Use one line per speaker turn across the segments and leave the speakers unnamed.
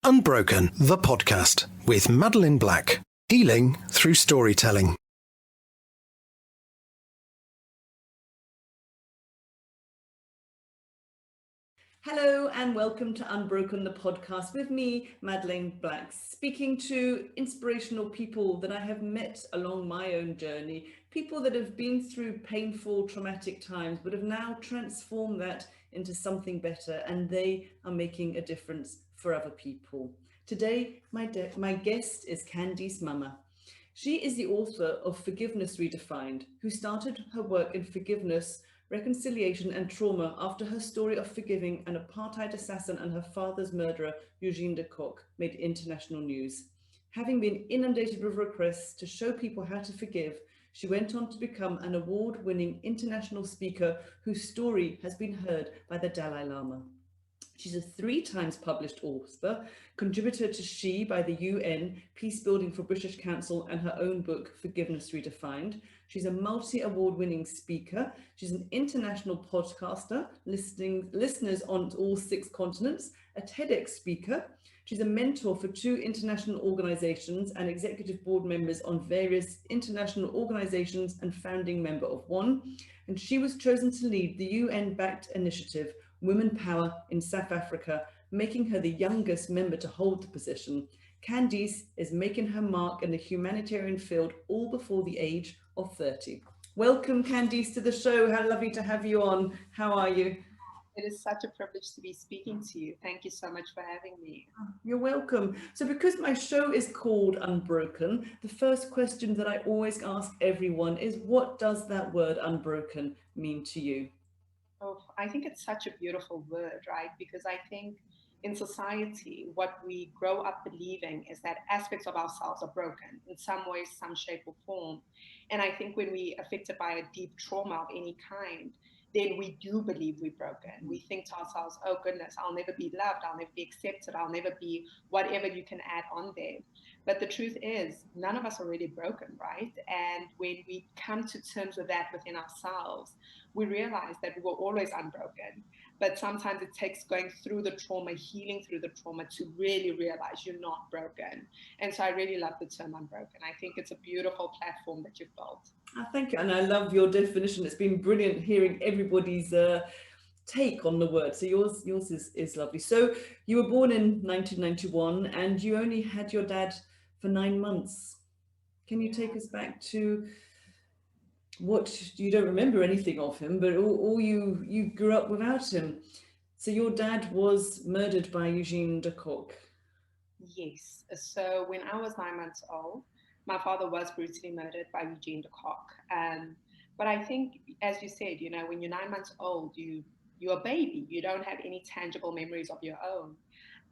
Unbroken the Podcast with Madeline Black. Healing through storytelling.
Hello and welcome to Unbroken the Podcast with me, Madeline Black, speaking to inspirational people that I have met along my own journey, people that have been through painful, traumatic times, but have now transformed that into something better, and they are making a difference for other people. Today, my guest is Candice Mama. She is the author of Forgiveness Redefined, who started her work in forgiveness, reconciliation and trauma after her story of forgiving an apartheid assassin and her father's murderer, Eugene De Kock, made international news. Having been inundated with requests to show people how to forgive, she went on to become an award-winning international speaker whose story has been heard by the Dalai Lama. She's a 3 times published author, contributor to She by the UN, Peacebuilding for British Council, and her own book, Forgiveness Redefined. She's a multi-award winning speaker. She's an international podcaster, listeners on all 6 continents, a TEDx speaker. She's a mentor for 2 international organizations and executive board members on various international organizations and founding member of one. And she was chosen to lead the UN-backed initiative, Women Power in South Africa, making her the youngest member to hold the position. Candice is making her mark in the humanitarian field all before the age of 30. Welcome, Candice, to the show. How lovely to have you on. How are you?
It is such a privilege to be speaking to you. Thank you so much for having me.
You're welcome. So because my show is called Unbroken, the first question that I always ask everyone is, what does that word unbroken mean to you?
Oh, I think it's such a beautiful word, right? Because I think in society, what we grow up believing is that aspects of ourselves are broken in some way, some shape or form. And I think when we're affected by a deep trauma of any kind, then we do believe we're broken. We think to ourselves, oh goodness, I'll never be loved, I'll never be accepted, I'll never be whatever you can add on there. But the truth is, none of us are really broken, right? And when we come to terms with that within ourselves, we realize that we were always unbroken. But sometimes it takes going through the trauma, healing through the trauma to really realize you're not broken. And so I really love the term unbroken. I think it's a beautiful platform that you've built.
Thank you. And I love your definition. It's been brilliant hearing everybody's take on the word. So yours is lovely. So you were born in 1991 and you only had your dad for 9 months. Can you take us back to what, you don't remember anything of him, but all you grew up without him. So your dad was murdered by Eugene De Kock.
Yes. So when I was 9 months old, my father was brutally murdered by Eugene De Kock. But I think, as you said, you know, when you're 9 months old, you're a baby. You don't have any tangible memories of your own.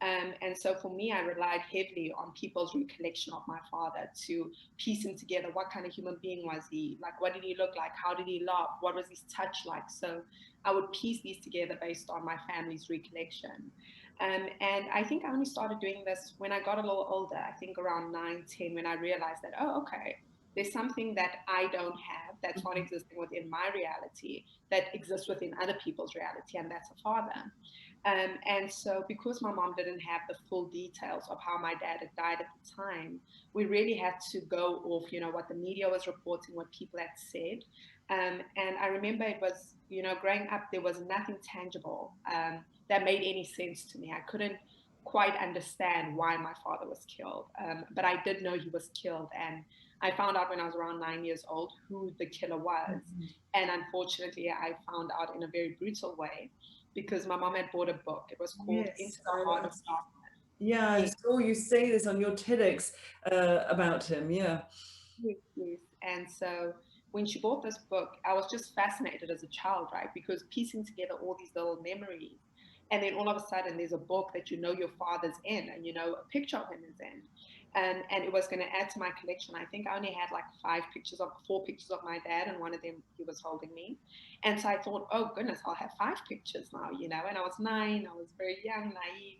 And so for me, I relied heavily on people's recollection of my father to piece him together. What kind of human being was he? Like, what did he look like? How did he laugh? What was his touch like? So I would piece these together based on my family's recollection. And I think I only started doing this when I got a little older, I think around 9, 10, when I realized that, oh, okay, there's something that I don't have that's not existing within my reality that exists within other people's reality, and that's a father. And so because my mom didn't have the full details of how my dad had died at the time, we really had to go off, you know, what the media was reporting, what people had said. And I remember it was, you know, growing up, there was nothing tangible that made any sense to me. I couldn't quite understand why my father was killed, but I did know he was killed. And I found out when I was around 9 years old who the killer was. And unfortunately, I found out in a very brutal way because my mom had bought a book. It was called Into the Heart of Darkness.
Yeah, I saw you say this on your TEDx about him. Yeah.
Yes, yes. And so when she bought this book, I was just fascinated as a child, right? Because piecing together all these little memories, and then all of a sudden there's a book that you know your father's in, and you know a picture of him is in. And it was going to add to my collection. I think I only had like 4 pictures of my dad, and one of them he was holding me. And so I thought, oh goodness, I'll have 5 pictures now, you know. And I was 9, I was very young, naive.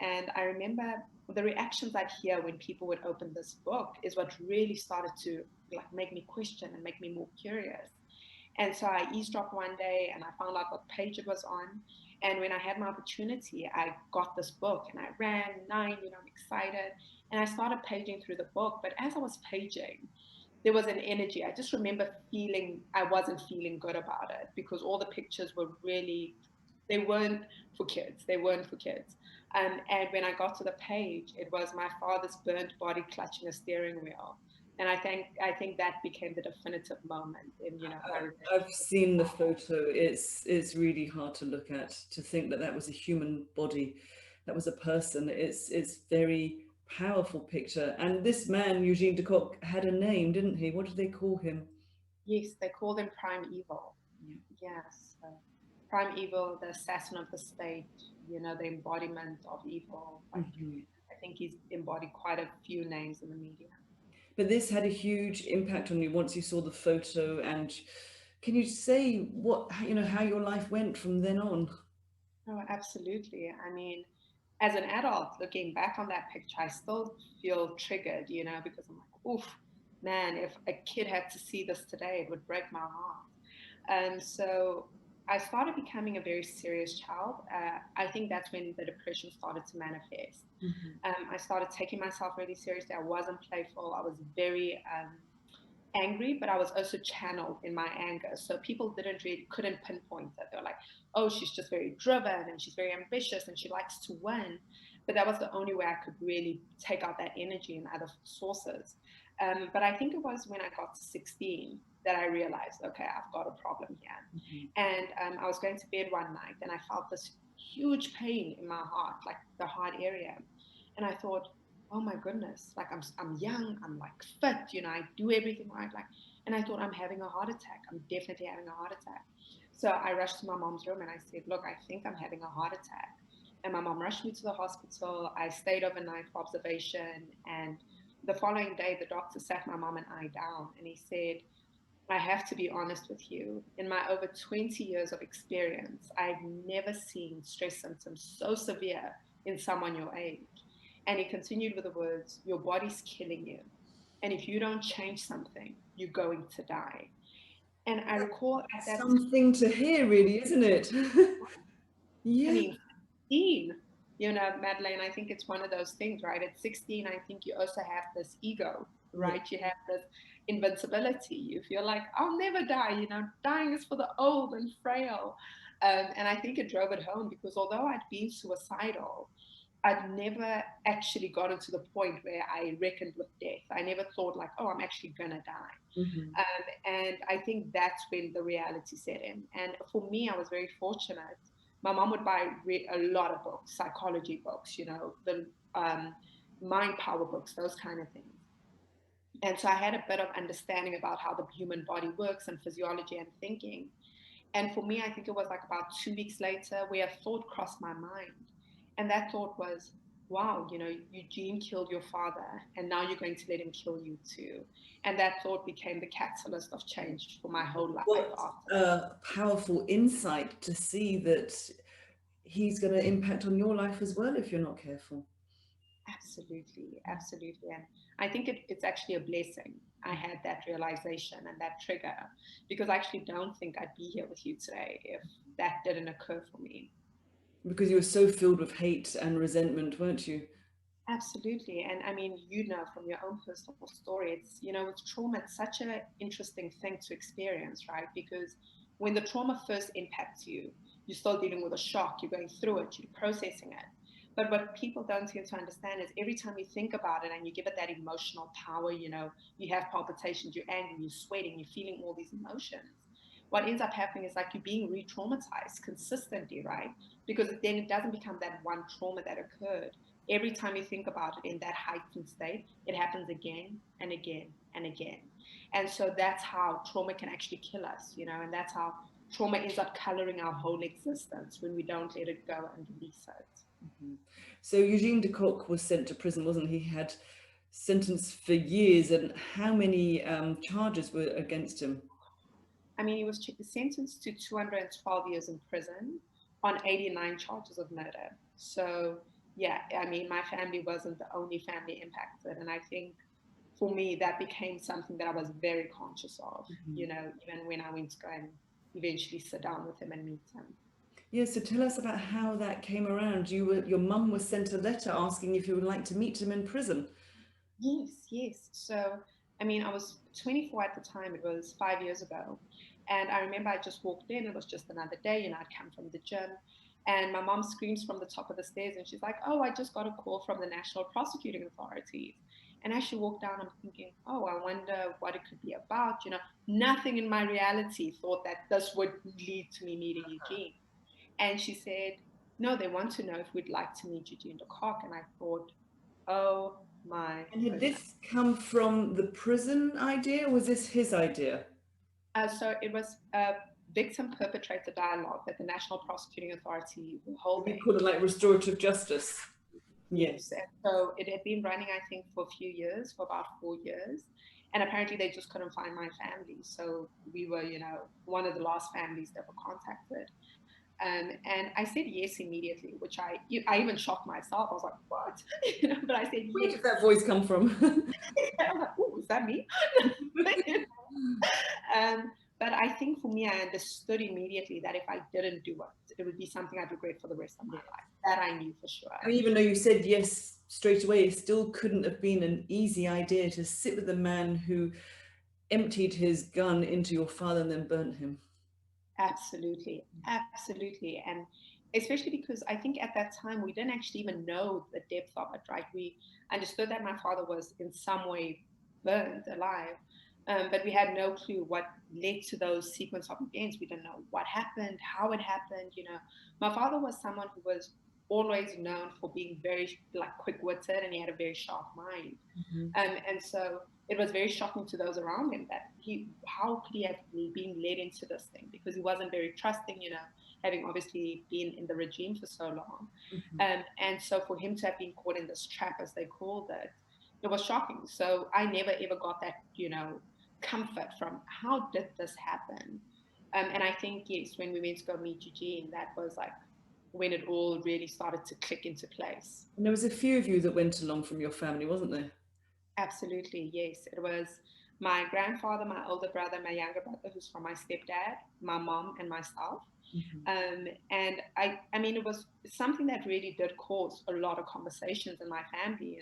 And I remember the reactions I'd hear when people would open this book is what really started to like make me question and make me more curious. And so I eavesdropped one day and I found out what page it was on. And when I had my opportunity, I got this book and I ran 9, I'm excited. And I started paging through the book. But as I was paging, there was an energy. I just remember feeling I wasn't feeling good about it because all the pictures were really, they weren't for kids. They weren't for kids. And when I got to the page, it was my father's burnt body clutching a steering wheel. And I think that became the definitive moment. And
I've seen the photo. It's really hard to look at, to think that that was a human body, that was a person. It's very powerful picture. And this man, Eugene De Kock, had a name, didn't he? What did they call him?
Yes, they called him Prime Evil. Yes, Prime Evil, the assassin of the state. The embodiment of evil. I think he's embodied quite a few names in the media.
But this had a huge impact on you once you saw the photo. And can you say how your life went from then on?
Oh, absolutely. I mean, as an adult, looking back on that picture, I still feel triggered, because I'm like, oof, man, if a kid had to see this today, it would break my heart. So I started becoming a very serious child. I think that's when the depression started to manifest. I started taking myself really seriously. I wasn't playful. I was very angry, but I was also channeled in my anger. So people couldn't pinpoint it. They were like, oh, she's just very driven and she's very ambitious and she likes to win. But that was the only way I could really take out that energy in other sources. But I think it was when I got to 16 that I realized, okay, I've got a problem here. And I was going to bed one night and I felt this huge pain in my heart, like the heart area. And I thought, oh my goodness, like I'm young, I'm like fit, I do everything right. And I thought, I'm having a heart attack. I'm definitely having a heart attack. So I rushed to my mom's room and I said, look, I think I'm having a heart attack. And my mom rushed me to the hospital. I stayed overnight for observation. And the following day, the doctor sat my mom and I down and he said, I have to be honest with you. In my over 20 years of experience, I've never seen stress symptoms so severe in someone your age. And he continued with the words, your body's killing you. And if you don't change something, you're going to die. And I recall at that
something to hear, really, isn't it?
I mean, 16, Madeleine, I think it's one of those things, right? At 16, I think you also have this ego, right? You have this invincibility. You feel like, I'll never die, dying is for the old and frail. And I think it drove it home because although I'd been suicidal, I'd never actually gotten to the point where I reckoned with death. I never thought like, oh, I'm actually going to die. And I think that's when the reality set in. And for me, I was very fortunate. My mom would buy a lot of books, psychology books, the mind power books, those kind of things. And so I had a bit of understanding about how the human body works and physiology and thinking. And for me, I think it was like about 2 weeks later where a thought crossed my mind. And that thought was, wow, Eugene killed your father and now you're going to let him kill you too. And that thought became the catalyst of change for my whole life.
What a powerful insight to see that he's going to impact on your life as well if you're not careful.
Absolutely, absolutely. And I think it's actually a blessing I had that realization and that trigger, because I actually don't think I'd be here with you today if that didn't occur for me.
Because you were so filled with hate and resentment, weren't you?
Absolutely. And I mean, from your own personal story, it's, with trauma, it's such an interesting thing to experience, right? Because when the trauma first impacts you, you're still dealing with a shock, you're going through it, you're processing it. But what people don't seem to understand is every time you think about it and you give it that emotional power, you have palpitations, you're angry, you're sweating, you're feeling all these emotions. What ends up happening is like you're being re-traumatized consistently, right? Because then it doesn't become that one trauma that occurred. Every time you think about it in that heightened state, it happens again and again and again. And so that's how trauma can actually kill us, and that's how trauma ends up coloring our whole existence when we don't let it go and release it.
So Eugene De Kock was sent to prison, wasn't he? He had sentenced for years. And how many charges were against him?
I mean, he was sentenced to 212 years in prison on 89 charges of murder. So, yeah, I mean, my family wasn't the only family impacted. And I think for me, that became something that I was very conscious of, even when I went to go and eventually sit down with him and meet him.
Yeah, so tell us about how that came around. Your mum was sent a letter asking if you would like to meet him in prison.
Yes, yes. So, I mean, I was 24 at the time. It was 5 years ago. And I remember I just walked in. It was just another day, and I'd come from the gym. And my mom screams from the top of the stairs, and she's like, "Oh, I just got a call from the National Prosecuting Authorities." And as she walked down, I'm thinking, "Oh, I wonder what it could be about." Nothing in my reality thought that this would lead to me meeting Eugene. And she said, "No, they want to know if we'd like to meet Eugene De Kock." And I thought, oh my
And had
goodness.
this come from the prison idea, or was this his idea?
So it was a victim perpetrator dialogue that the National Prosecuting Authority were
We
holding.
call it like restorative justice.
Yes. And so it had been running, I think, for a few years, for about 4 years. And apparently they just couldn't find my family. So we were, one of the last families that were contacted. And I said yes immediately, which I even shocked myself. I was like, what? But I said
Where
yes.
did that voice come from?
I'm like, oh, is that me? But I think for me, I understood immediately that if I didn't do it, it would be something I'd regret for the rest of my life. That I knew for sure.
I mean, even though you said yes straight away, it still couldn't have been an easy idea to sit with the man who emptied his gun into your father and then burnt him.
Absolutely. Absolutely. And especially because I think at that time we didn't actually even know the depth of it, right? We understood that my father was in some way burned alive, but we had no clue what led to those sequence of events. We didn't know what happened, how it happened. My father was someone who was always known for being very like quick-witted, and he had a very sharp mind. And so it was very shocking to those around him that how could he have been led into this thing, because he wasn't very trusting, having obviously been in the regime for so long. And so for him to have been caught in this trap, as they called it, it was shocking. So I never ever got that, comfort from how did this happen. And I think, yes, when we went to go meet Eugene, that was like when it all really started to click into place.
And there was a few of you that went along from your family, wasn't there?
Absolutely, yes. It was my grandfather, my older brother, my younger brother, who's from my stepdad, my mom, and myself. And I mean, it was something that really did cause a lot of conversations in my family.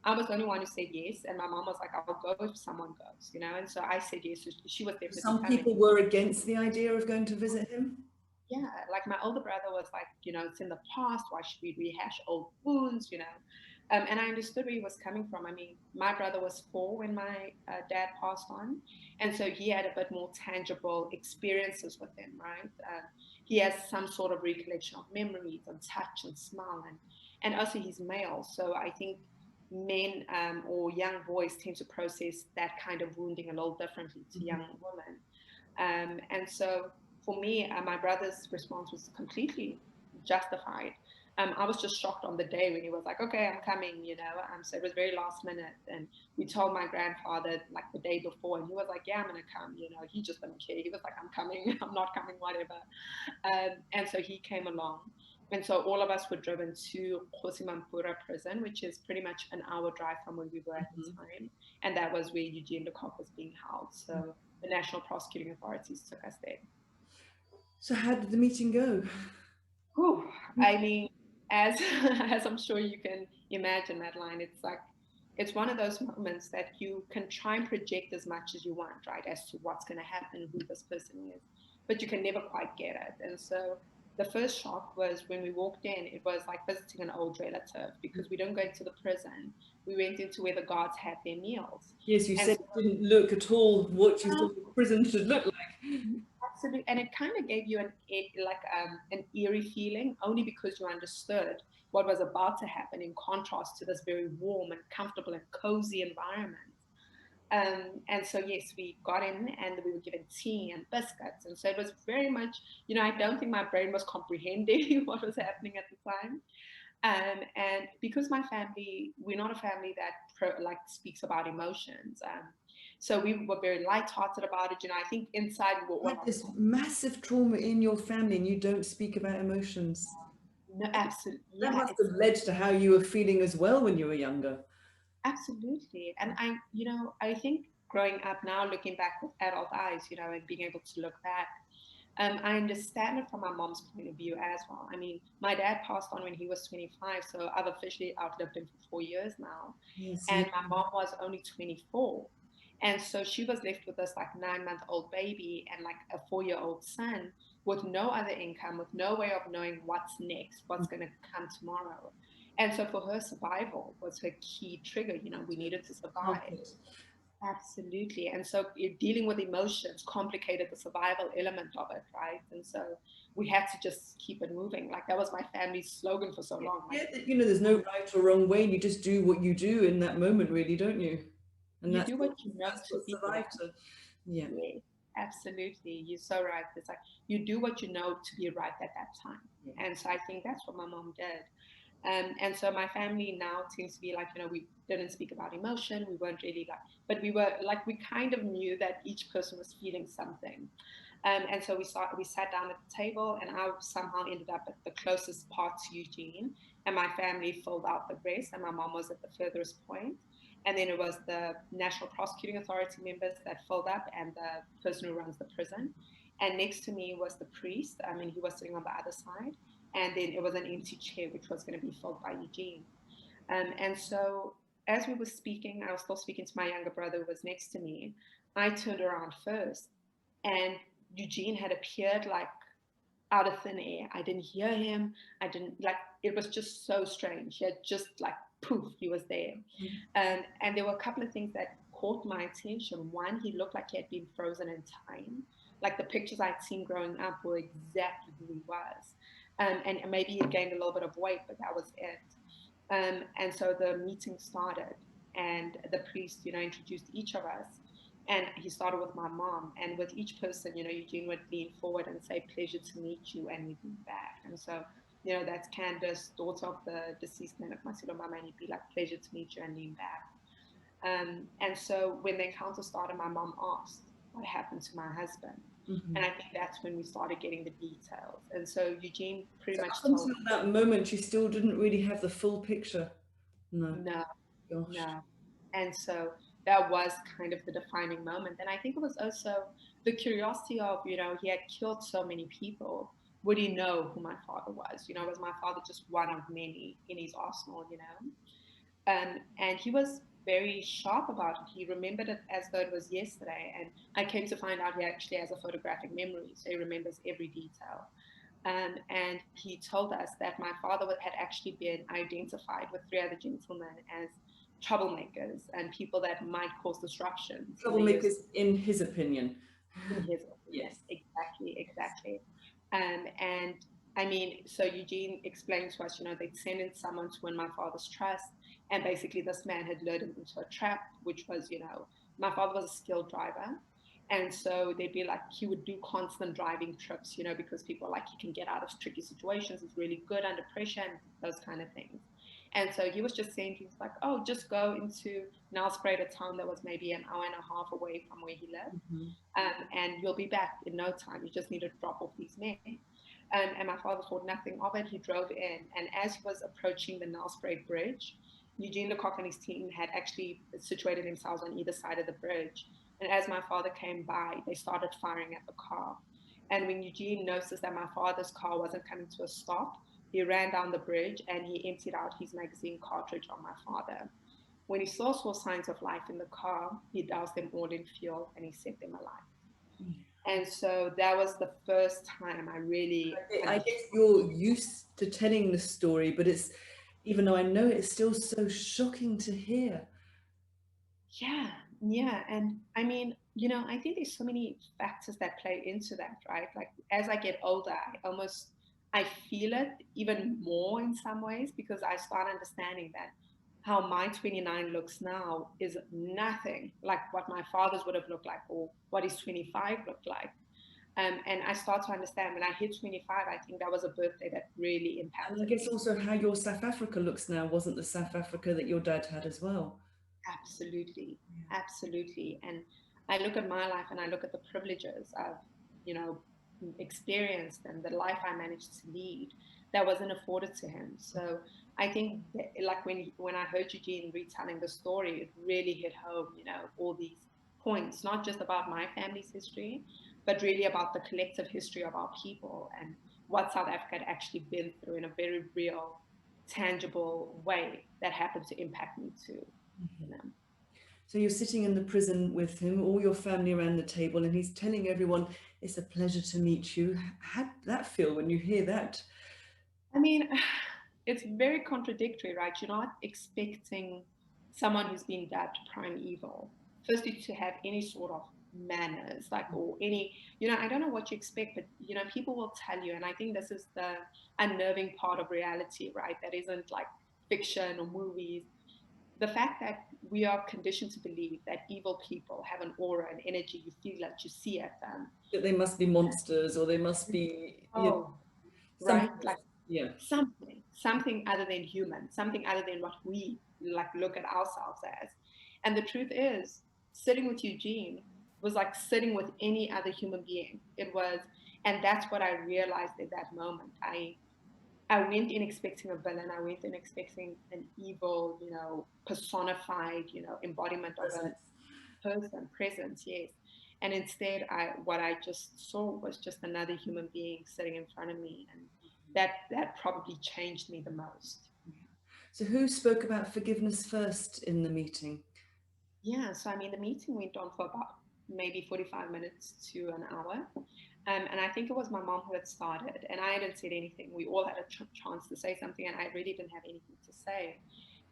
I was the only one who said yes, and my mom was like, "I'll go if someone goes," and so I said yes. So she was definitely
Some
coming.
people were against the idea of going to visit him.
Yeah, like my older brother was like, it's in the past. Why should we rehash old wounds? And I understood where he was coming from. I mean, my brother was 4 when my dad passed on. And so he had a bit more tangible experiences with him, right? He has some sort of recollection of memories and touch and smell. And also he's male. So I think men or young boys tend to process that kind of wounding a little differently to young women. And so for me, my brother's response was completely justified. I was just shocked on the day when he was like, "Okay, I'm coming." So it was very last minute, and we told my grandfather like the day before, and he was like, "Yeah, I'm gonna come." He just didn't care. He was like, "I'm coming. I'm not coming, whatever." And so he came along, and so all of us were driven to Kosimampura prison, which is pretty much an hour drive from where we were at the time, and that was where Eugene De Kock was being held. So the National Prosecuting Authorities took us there.
So how did the meeting go?
Whew. I mean, as as I'm sure you can imagine, Madeline, it's one of those moments that you can try and project as much as you want, right, as to what's going to happen, who this person is, but you can never quite get it. And so the first shock was when we walked in, it was like visiting an old relative, because we didn't go into the prison. We went into where the guards had their meals.
Yes, you
And
said
so,
it didn't look at all what you thought the prison should look like.
absolutely, and it kind of gave you an eerie feeling, only because you understood what was about to happen, in contrast to this very warm and comfortable and cozy environment. And so yes, we got in and we were given tea and biscuits, and so it was very much, I don't think my brain was comprehending what was happening at the time. And because my family, we're not a family that speaks about emotions. So we were very lighthearted about it. I think inside we were all
You had this massive trauma in your family and you don't speak about emotions.
no, absolutely,
That
yeah,
must have led to how you were feeling as well when you were younger.
absolutely. And I think growing up now, looking back with adult eyes, and being able to look back, I understand it from my mom's point of view as well. I mean, my dad passed on when he was 25, so I've officially outlived him for 4 years now.
Yes,
And my mom was only 24. And so she was left with this like 9-month-old baby and like a 4-year-old son with no other income, with no way of knowing what's next, what's going to come tomorrow. And so for her, survival was her key trigger. You know, we needed to survive. Absolutely. And so dealing with emotions complicated the survival element of it, right? And so we had to just keep it moving. Like that was my family's slogan for so long. Like,
yeah, you know, there's no right or wrong way. You just do what you do in that moment, really, don't you? And
you
that's
do what you know
that's
to
what
be
survived her. Yeah.
right. Absolutely. You're so right. It's like you do what you know to be right at that time.
Yeah.
And so I think that's what my mom did. And so my family now seems to be like, you know, we didn't speak about emotion. We weren't really like, but we were like, we kind of knew that each person was feeling something. And so we sat down at the table, and I somehow ended up at the closest part to Eugene, and my family filled out the rest, and my mom was at the furthest point. And then it was the National Prosecuting Authority members that filled up, and the person who runs the prison. And next to me was the priest. I mean, he was sitting on the other side. And then it was an empty chair, which was going to be filled by Eugene. And so as we were speaking, I was still speaking to my younger brother who was next to me. I turned around first, and Eugene had appeared like out of thin air. I didn't hear him. I didn't like, it was just so strange. He had just like poof, he was there. And there were a couple of things that caught my attention. One, he looked like he had been frozen in time. Like the pictures I'd seen growing up were exactly who he was. And maybe he gained a little bit of weight, but that was it. And so the meeting started, and the priest, you know, introduced each of us. And he started with my mom. And with each person, you know, Eugene would lean forward and say, "Pleasure to meet you," and we'd lean back. And so, you know, that's Candice, daughter of the deceased man of Masilo Mama, and he'd be like, "Pleasure to meet you," and lean back. And so when the encounter started, my mom asked, "What happened to my husband?" And I think that's when we started getting the details. And so Eugene pretty much
Up
told
until that moment, you still didn't really have the full picture. No.
no,
Gosh.
no. And so that was kind of the defining moment. And I think it was also the curiosity of, you know, he had killed so many people. Would he know who my father was? You know, was my father just one of many in his arsenal, you know? And he was very sharp about it. He remembered it as though it was yesterday. And I came to find out he actually has a photographic memory, so he remembers every detail. And he told us that my father had actually been identified with 3 other gentlemen as troublemakers and people that might cause disruptions.
Troublemakers, in his opinion.
In his opinion.
Yes.
Exactly, exactly. And I mean, so Eugene explained to us, you know, they'd send in someone to win my father's trust. And basically, this man had lured him into a trap, which was, you know, my father was a skilled driver. And so they'd be like, he would do constant driving trips, you know, because people are like, he can get out of tricky situations. He's really good under pressure and those kind of things. And so he was just saying things like, oh, just go into Nelspruit, a town that was maybe an hour and a half away from where he lived, and you'll be back in no time. You just need to drop off these men. And my father thought nothing of it. He drove in, and as he was approaching the Nelspruit Bridge, Eugene De Kock and his team had actually situated themselves on either side of the bridge. And as my father came by, they started firing at the car. And when Eugene noticed that my father's car wasn't coming to a stop, he ran down the bridge and he emptied out his magazine cartridge on my father. When he saw signs of life in the car, he doused them all in fuel and he set them alight. And so that was the first time I really...
I guess you're used to telling the story, but it's, even though I know it, it's still so shocking to hear.
Yeah. And I mean, you know, I think there's so many factors that play into that, right? Like as I get older, I feel it even more in some ways because I start understanding that how my 29 looks now is nothing like what my father's would have looked like or what his 25 looked like. And I start to understand when I hit 25, I think that was a birthday that really impacted
And I guess
me.
also how your South Africa looks now wasn't the South Africa that your dad had as well.
Absolutely, absolutely. And I look at my life and I look at the privileges I've, you know, experienced and the life I managed to lead that wasn't afforded to him. So I think that, like when I heard Eugene retelling the story, it really hit home, you know, all these points, not just about my family's history, but really about the collective history of our people and what South Africa had actually been through in a very real, tangible way that happened to impact me too. You know?
So you're sitting in the prison with him, all your family around the table, and he's telling everyone, it's a pleasure to meet you. How did that feel when you hear that?
I mean, it's very contradictory, right? You're not expecting someone who's been dubbed primeval, firstly, to have any sort of manners, like, or any, I don't know what you expect, but, people will tell you. And I think this is the unnerving part of reality, right? That isn't like fiction or movies. The fact that we are conditioned to believe that evil people have an aura and energy, you feel that you see at them.
That they must be monsters, or they must be,
right, like something other than human, something other than what we like look at ourselves as. And the truth is, sitting with Eugene was like sitting with any other human being. It was, and that's what I realized at that moment. I went in expecting a villain. I went in expecting an evil, personified, embodiment of a person, presence, yes. And instead, what I just saw was just another human being sitting in front of me, and that probably changed me the most.
So who spoke about forgiveness first in the meeting?
Yeah, so I mean, the meeting went on for about maybe 45 minutes to an hour. And I think it was my mom who had started, and I hadn't said anything. We all had a chance to say something, and I really didn't have anything to say.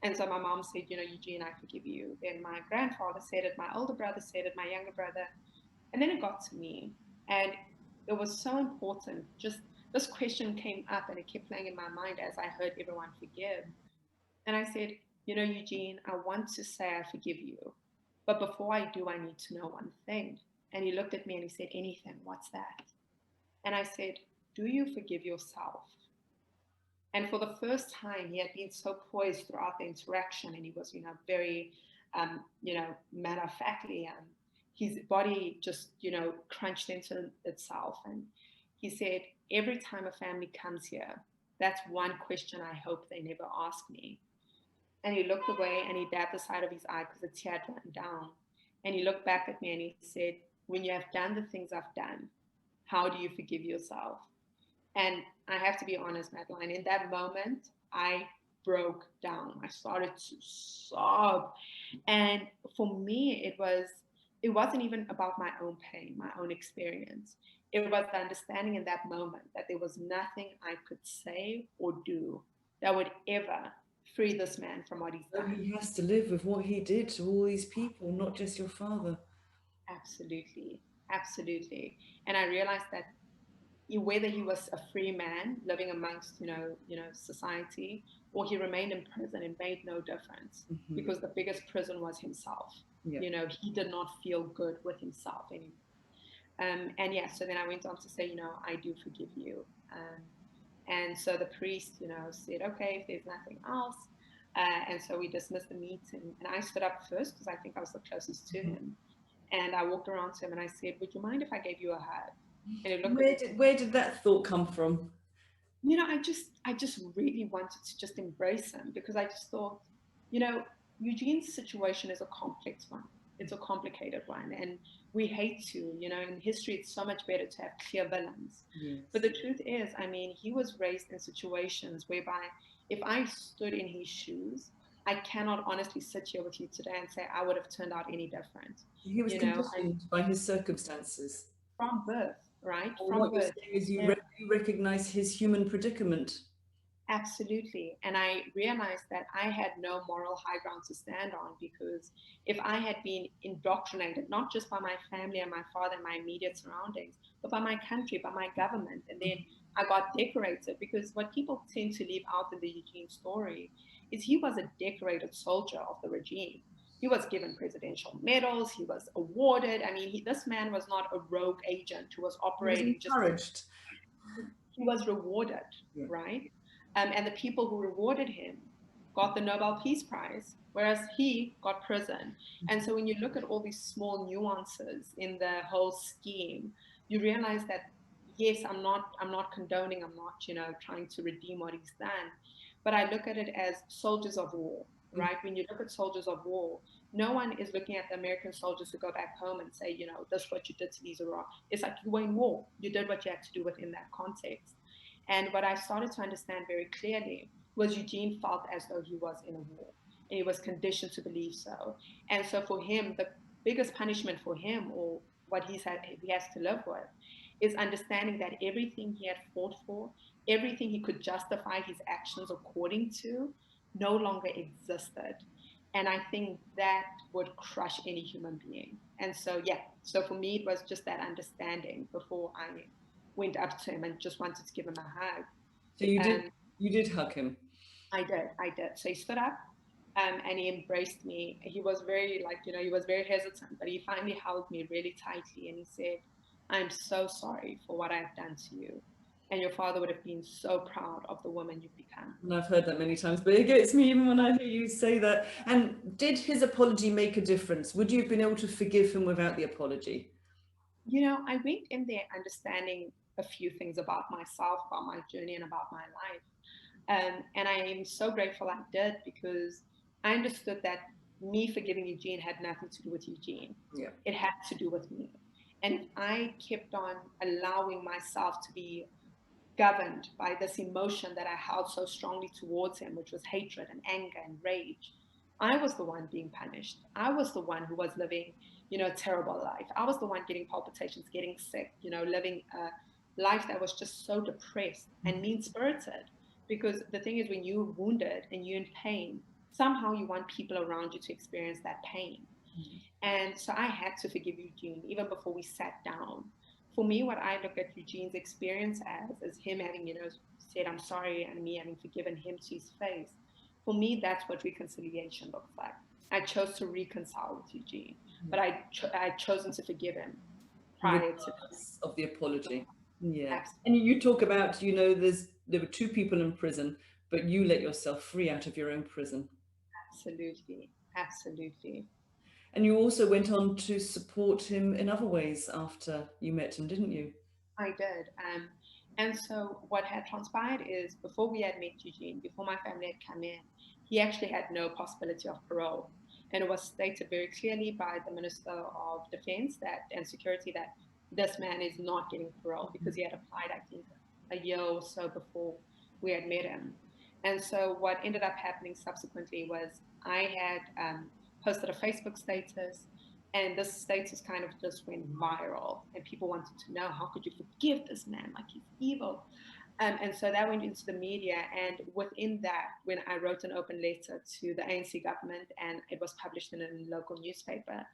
And so my mom said, Eugene, I forgive you. Then my grandfather said it, my older brother said it, my younger brother. And then it got to me. And it was so important. Just this question came up, and it kept playing in my mind as I heard everyone forgive. And I said, Eugene, I want to say I forgive you. But before I do, I need to know one thing. And he looked at me and he said, anything, what's that? And I said, do you forgive yourself? And for the first time, he had been so poised throughout the interaction, and he was, very, matter of factly. His body just, crunched into itself. And he said, every time a family comes here, that's one question I hope they never ask me. And he looked away and he dabbed the side of his eye because a tear had run down. And he looked back at me and he said, when you have done the things I've done, how do you forgive yourself? And I have to be honest, Madeline, in that moment, I broke down. I started to sob. And for me, it wasn't even about my own pain, my own experience. It was the understanding in that moment that there was nothing I could say or do that would ever free this man from what he's done.
He has to live with what he did to all these people, not just your father.
Absolutely, absolutely. And I realized that whether he was a free man living amongst, society, or he remained in prison, it made no difference, because the biggest prison was himself. Yeah. He did not feel good with himself anymore. So then I went on to say, I do forgive you. And so the priest, said, okay, if there's nothing else. And so we dismissed the meeting. And I stood up first because I think I was the closest to him. And I walked around to him and I said, would you mind if I gave you a hug? And he looked
where did that thought come from?
I just really wanted to just embrace him, because I just thought, Eugene's situation is a complex one. It's a complicated one. And we hate to, in history, it's so much better to have clear villains. Yes. But the truth is, I mean, he was raised in situations whereby if I stood in his shoes, I cannot honestly sit here with you today and say I would have turned out any different.
He was conditioned by his circumstances.
From birth, right?
From what birth. You're saying is you recognize his human predicament.
Absolutely. And I realized that I had no moral high ground to stand on, because if I had been indoctrinated, not just by my family and my father and my immediate surroundings, but by my country, by my government, and then I got decorated, because what people tend to leave out in the Eugene story is he was a decorated soldier of the regime. He was given presidential medals. He was awarded. I mean, this man was not a rogue agent who was operating.
He was encouraged.
He was rewarded, right? And the people who rewarded him got the Nobel Peace Prize, whereas he got prison. And so when you look at all these small nuances in the whole scheme, you realize that, yes, I'm not condoning, I'm not, trying to redeem what he's done, but I look at it as soldiers of war. right? When you look at soldiers of war, no one is looking at the American soldiers who go back home and say, you know, this is what you did to these Iraq. It's like you were in war. You did what you had to do within that context. And what I started to understand very clearly was Eugene felt as though he was in a war, and he was conditioned to believe so. And so for him, the biggest punishment for him, or what he has to live with, is understanding that everything he had fought for, everything he could justify his actions according to, no longer existed. And I think that would crush any human being. And so, yeah, so for me, it was just that understanding before I went up to him and just wanted to give him a hug.
So you did hug him?
I did. So he stood up, and he embraced me. He was very, like, you know, he was very hesitant, but he finally held me really tightly and he said, I'm so sorry for what I've done to you. And your father would have been so proud of the woman you've become.
And I've heard that many times, but it gets me even when I hear you say that. And did his apology make a difference? Would you have been able to forgive him without the apology?
You know, I went in there understanding a few things about myself, about my journey, and about my life. And I am so grateful I did, because I understood that me forgiving Eugene had nothing to do with Eugene.
Yeah.
It had to do with me. And if I kept on allowing myself to be governed by this emotion that I held so strongly towards him, which was hatred and anger and rage, I was the one being punished. I was the one who was living, you know, a terrible life. I was the one getting palpitations, getting sick, you know, living a life that was just so depressed and mean-spirited. Because the thing is, when you're wounded and you're in pain, somehow you want people around you to experience that pain. And so I had to forgive Eugene even before we sat down. For me, what I look at Eugene's experience as is him having, you know, said, I'm sorry, and me having forgiven him to his face. For me, that's what reconciliation looks like. I chose to reconcile with Eugene, but I'd chosen to forgive him prior to
of the apology. Yeah.
Absolutely.
And you talk about, you know, there were 2 people in prison, but you let yourself free out of your own prison.
Absolutely.
And you also went on to support him in other ways after you met him, didn't you?
I did. And so what had transpired is, before we had met Eugene, before my family had come in, he actually had no possibility of parole. And it was stated very clearly by the Minister of Defense and Security that this man is not getting parole, because he had applied, I think, a year or so before we had met him. And so what ended up happening subsequently was I had posted a Facebook status, and this status kind of just went viral, and people wanted to know, how could you forgive this man? Like, he's evil. And so that went into the media. And within that, when I wrote an open letter to the ANC government, and it was published in a local newspaper,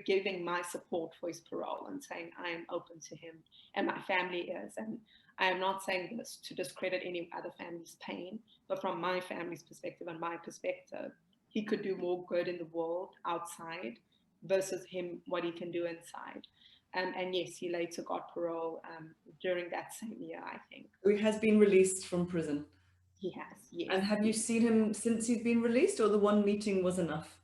giving my support for his parole and saying I am open to him, and my family is. And I am not saying this to discredit any other family's pain, but from my family's perspective and my perspective, he could do more good in the world outside versus him, what he can do inside. And yes, he later got parole during that same year, I think.
He has been released from prison.
He has, yes.
And have you seen him since he's been released, or the one meeting was enough?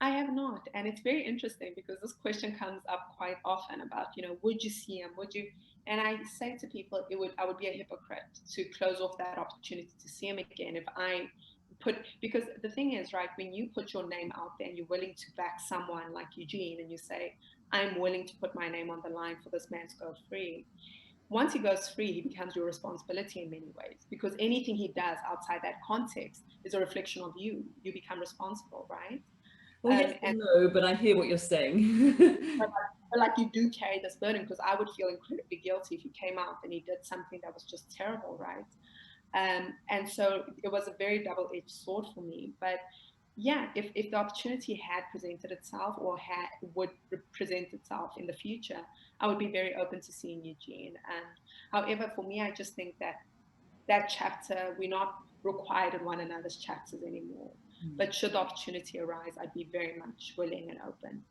I have not. And it's very interesting, because this question comes up quite often about, you know, would you see him? Would you? And I say to people, I would be a hypocrite to close off that opportunity to see him again if I because the thing is, right, when you put your name out there and you're willing to back someone like Eugene, and you say, I'm willing to put my name on the line for this man to go free. Once he goes free, he becomes your responsibility in many ways, because anything he does outside that context is a reflection of you. You become responsible, right?
Well, yes and no, but I hear what you're saying.
but like you do carry this burden, because I would feel incredibly guilty if he came out and he did something that was just terrible, right? And so it was a very double-edged sword for me. But yeah, if the opportunity had presented itself, or would present itself in the future, I would be very open to seeing Eugene. And however, for me, I just think that chapter, we're not required in one another's chapters anymore. But should the opportunity arise, I'd be very much willing and open.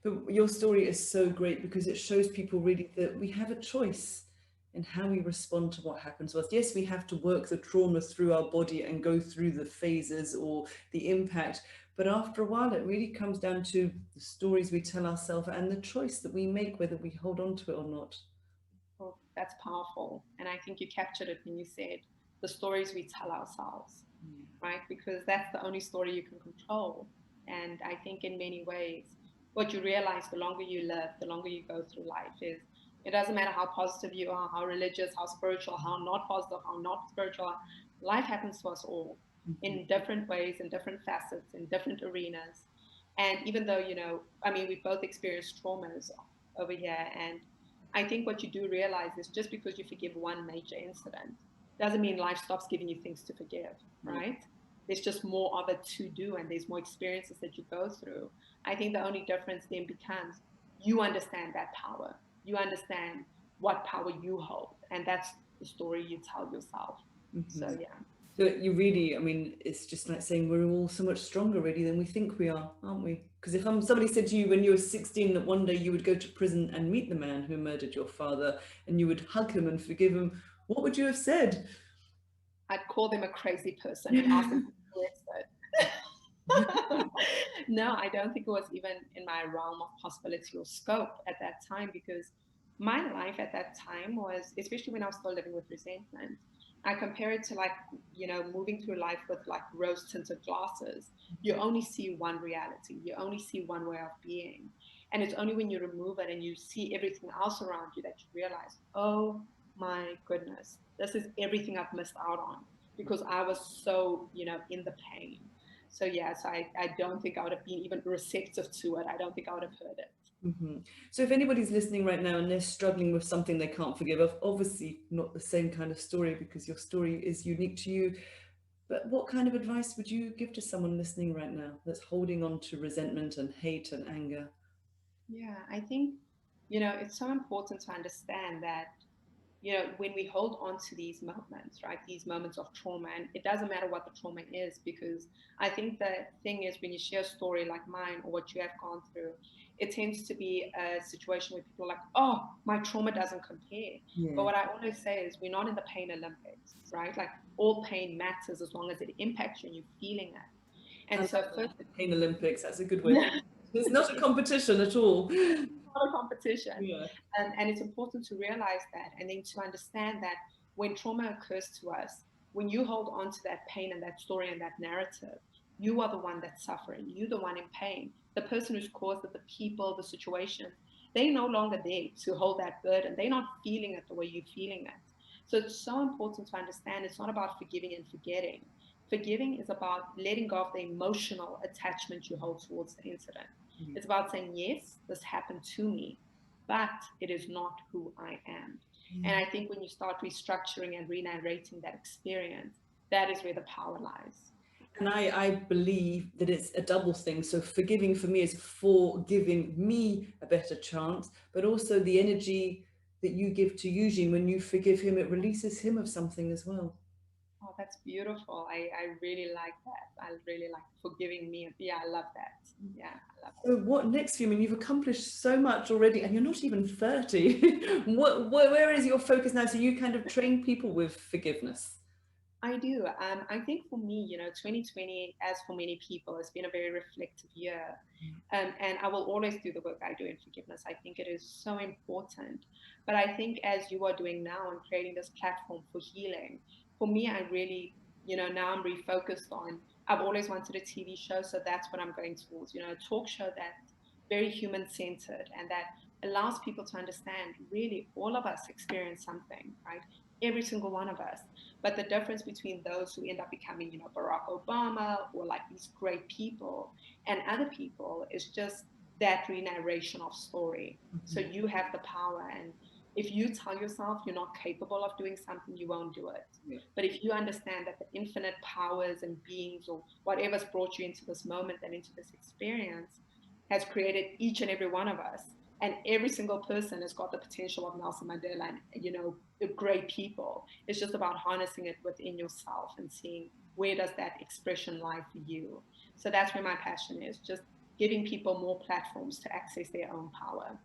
But your story is so great, because it shows people really that we have a choice in how we respond to what happens to us. Yes, we have to work the trauma through our body and go through the phases or the impact, but after a while it really comes down to the stories we tell ourselves and the choice that we make, whether we hold on to it or not.
Well, that's powerful. And I think you captured it when you said the stories we tell ourselves. right? Because that's the only story you can control. And I think in many ways, what you realize the longer you live, the longer you go through life, is it doesn't matter how positive you are, how religious, how spiritual, how not positive, how not spiritual. Life happens to us all in different ways, in different facets, in different arenas. And even though, I mean, we both experienced traumas over here. And I think what you do realize is just because you forgive one major incident doesn't mean life stops giving you things to forgive, right? There's just more of it to do, and there's more experiences that you go through. I think the only difference then becomes you understand that power. You understand what power you hold, and that's the story you tell yourself. So yeah.
So you really, I mean, it's just like saying we're all so much stronger really than we think we are, aren't we? Because if somebody said to you when you were 16 that one day you would go to prison and meet the man who murdered your father and you would hug him and forgive him, what would you have said?
I'd call them a crazy person and ask them to be arrested. No, I don't think it was even in my realm of possibility or scope at that time, because my life at that time was, especially when I was still living with resentment, I compare it to like, moving through life with like rose tinted glasses. You only see one reality, you only see one way of being. And it's only when you remove it and you see everything else around you that you realize, oh my goodness, this is everything I've missed out on because I was so, in the pain. So yes, I don't think I would have been even receptive to it. I don't think I would have heard it.
So if anybody's listening right now and they're struggling with something they can't forgive, obviously not the same kind of story because your story is unique to you, but what kind of advice would you give to someone listening right now that's holding on to resentment and hate and anger?
Yeah, I think, it's so important to understand that when we hold on to these moments, right, these moments of trauma, and it doesn't matter what the trauma is, because I think the thing is when you share a story like mine or what you have gone through, it tends to be a situation where people are like, oh, my trauma doesn't compare. But what I always say is we're not in the pain Olympics, right? Like all pain matters as long as it impacts you and you're feeling it. And so first,
the pain Olympics, that's a good way. It's not a competition at all.
not a competition.
Yeah.
And it's important to realize that, and then to understand that when trauma occurs to us, when you hold on to that pain and that story and that narrative, you are the one that's suffering. You're the one in pain. The person who's caused it, the people, the situation, they're no longer there to hold that burden. They're not feeling it the way you're feeling it. So it's so important to understand it's not about forgiving and forgetting. Forgiving is about letting go of the emotional attachment you hold towards the incident. It's about saying, yes, this happened to me, but it is not who I am. And I think when you start restructuring and re-narrating that experience, that is where the power lies.
And I believe that it's a double thing. So forgiving for me is for giving me a better chance, but also the energy that you give to Eugene, when you forgive him, it releases him of something as well.
Oh, that's beautiful. I really like that. I really like forgiving me. Yeah, I love that. Yeah, I love that.
So what next for you? I mean, you've accomplished so much already and you're not even 30. Where is your focus now? So you kind of train people with forgiveness.
I do. I think for me, 2020, as for many people, has been a very reflective year. And I will always do the work I do in forgiveness. I think it is so important. But I think as you are doing now and creating this platform for healing, for me, I really, now I'm refocused on, I've always wanted a TV show. So that's what I'm going towards, a talk show that's very human centered and that allows people to understand really all of us experience something, right? Every single one of us. But the difference between those who end up becoming, Barack Obama or like these great people and other people is just that re-narration of story. So you have the power, and if you tell yourself you're not capable of doing something, you won't do it.
Yeah.
But if you understand that the infinite powers and beings or whatever's brought you into this moment and into this experience has created each and every one of us, and every single person has got the potential of Nelson Mandela and great people. It's just about harnessing it within yourself and seeing where does that expression lie for you. So that's where my passion is, just giving people more platforms to access their own power.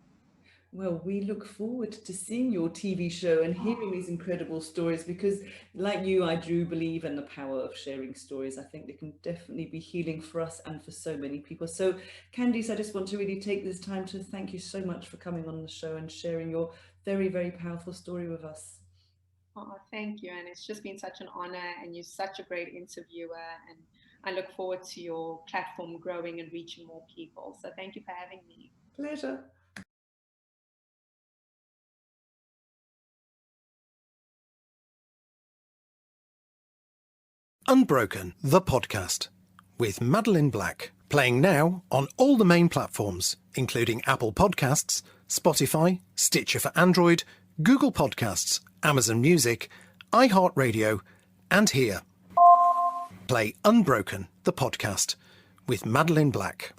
Well, we look forward to seeing your TV show and hearing these incredible stories because, like you, I do believe in the power of sharing stories. I think they can definitely be healing for us and for so many people. So, Candice, I just want to really take this time to thank you so much for coming on the show and sharing your very, very powerful story with us.
Oh, thank you. And it's just been such an honor, and you're such a great interviewer. And I look forward to your platform growing and reaching more people. So thank you for having me.
Pleasure.
Unbroken the Podcast with Madeline Black, playing now on all the main platforms, including Apple Podcasts, Spotify, Stitcher for Android, Google Podcasts, Amazon Music, iHeartRadio, and here. Play Unbroken the Podcast with Madeline Black.